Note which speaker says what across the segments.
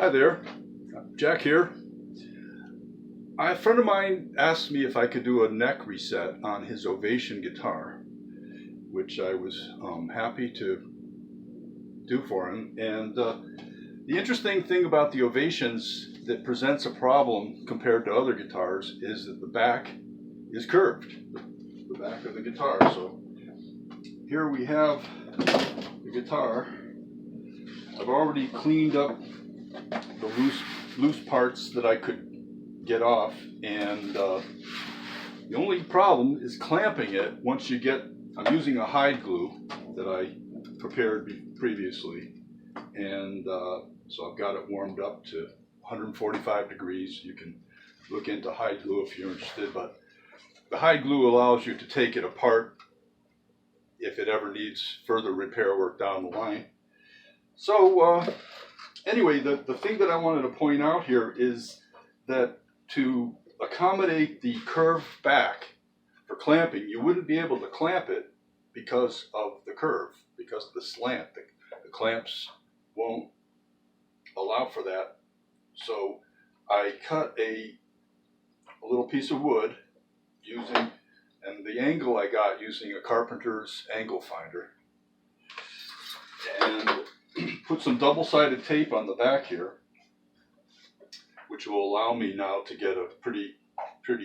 Speaker 1: Hi there, Jack here. A friend of mine asked me if I could do a neck reset on his Ovation guitar, which I was happy to do for him. And the interesting thing about the Ovations that presents a problem compared to other guitars is that the back is curved, the back of the guitar. So here we have the guitar. I've already cleaned up the loose parts that I could get off, and the only problem is clamping it once you get, I'm using a hide glue that I prepared previously, and so I've got it warmed up to 145 degrees. You can look into hide glue if you're interested, but the hide glue allows you to take it apart if it ever needs further repair work down the line. So anyway, the thing that I wanted to point out here is that to accommodate the curved back for clamping, you wouldn't be able to clamp it because of the curve, because of the slant. The clamps won't allow for that. So I cut a little piece of wood and the angle I got using a carpenter's angle finder, and put some double-sided tape on the back here, which will allow me now to get a pretty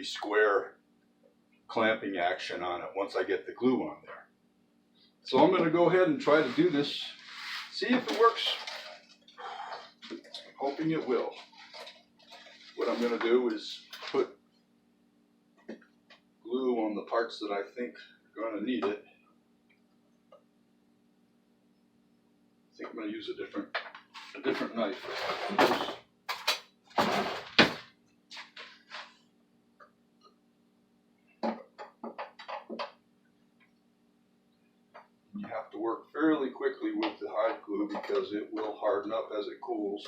Speaker 1: square clamping action on it once I get the glue on there. So I'm going to go ahead and try to do this, see if it works. I'm hoping it will. What I'm going to do is put glue on the parts that I think are going to need it. I think I'm going to use a different knife. You have to work fairly quickly with the hide glue because it will harden up as it cools.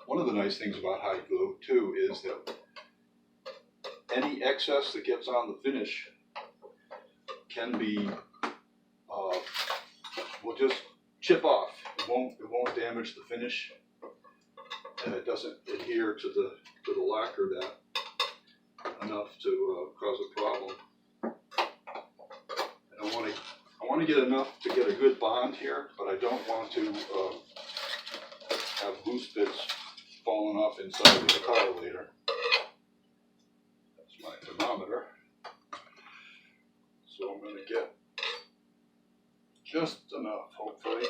Speaker 1: One of the nice things about hide glue too is that any excess that gets on the finish can be will just chip off. It won't damage the finish, and it doesn't adhere to the lacquer that enough to cause a problem. And I want to get enough to get a good bond here, but I don't want to have loose bits falling off inside the guitar later. That's my thermometer. So I'm going to get just enough, hopefully.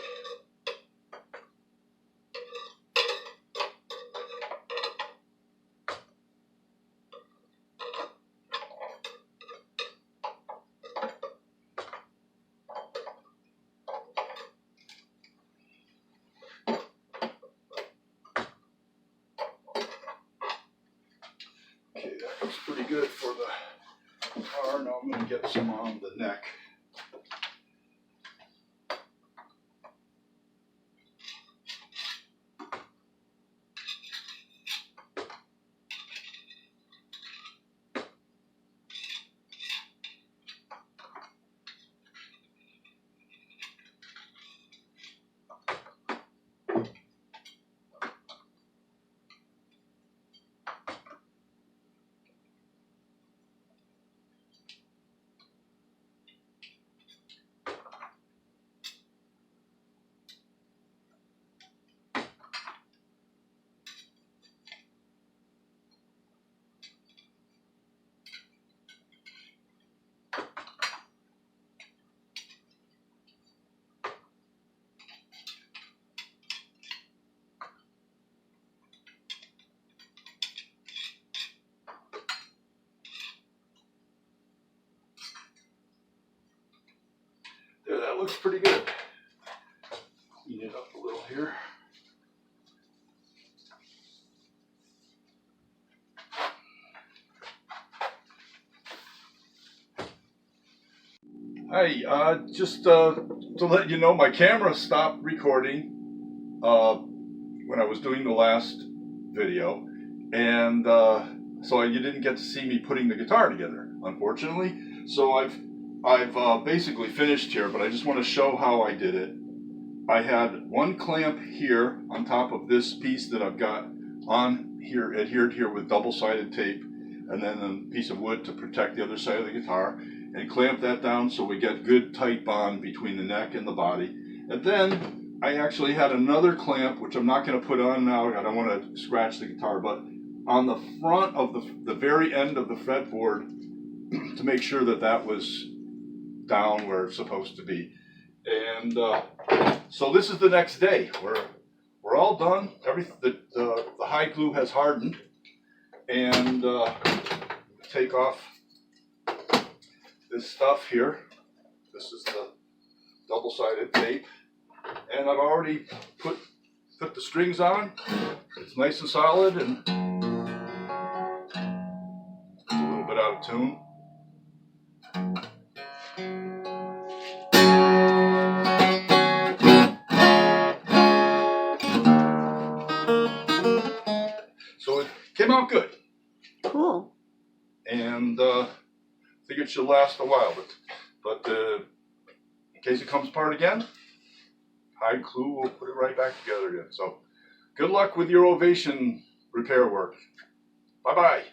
Speaker 1: Okay, that looks pretty good for the guitar. Now I'm going to get some on the neck. There, that looks pretty good. Clean it up a little here. Hi, just to let you know, my camera stopped recording when I was doing the last video, and so you didn't get to see me putting the guitar together, unfortunately. So I've basically finished here, but I just want to show how I did it. I had one clamp here on top of this piece that I've got on here, adhered here with double-sided tape, and then a piece of wood to protect the other side of the guitar, and clamp that down so we get good tight bond between the neck and the body. And then I actually had another clamp, which I'm not going to put on now, I don't want to scratch the guitar, but on the front of the very end of the fretboard to make sure that that was down where it's supposed to be. And so this is the next day. We're all done. The hide glue has hardened, and take off this stuff here. This is the double-sided tape, and I've already put the strings on. It's nice and solid, and it's a little bit out of tune. So it came out good.
Speaker 2: Cool.
Speaker 1: And I think it should last a while, but in case it comes apart again, hide glue will put it right back together again. So good luck with your Ovation repair work. Bye-bye.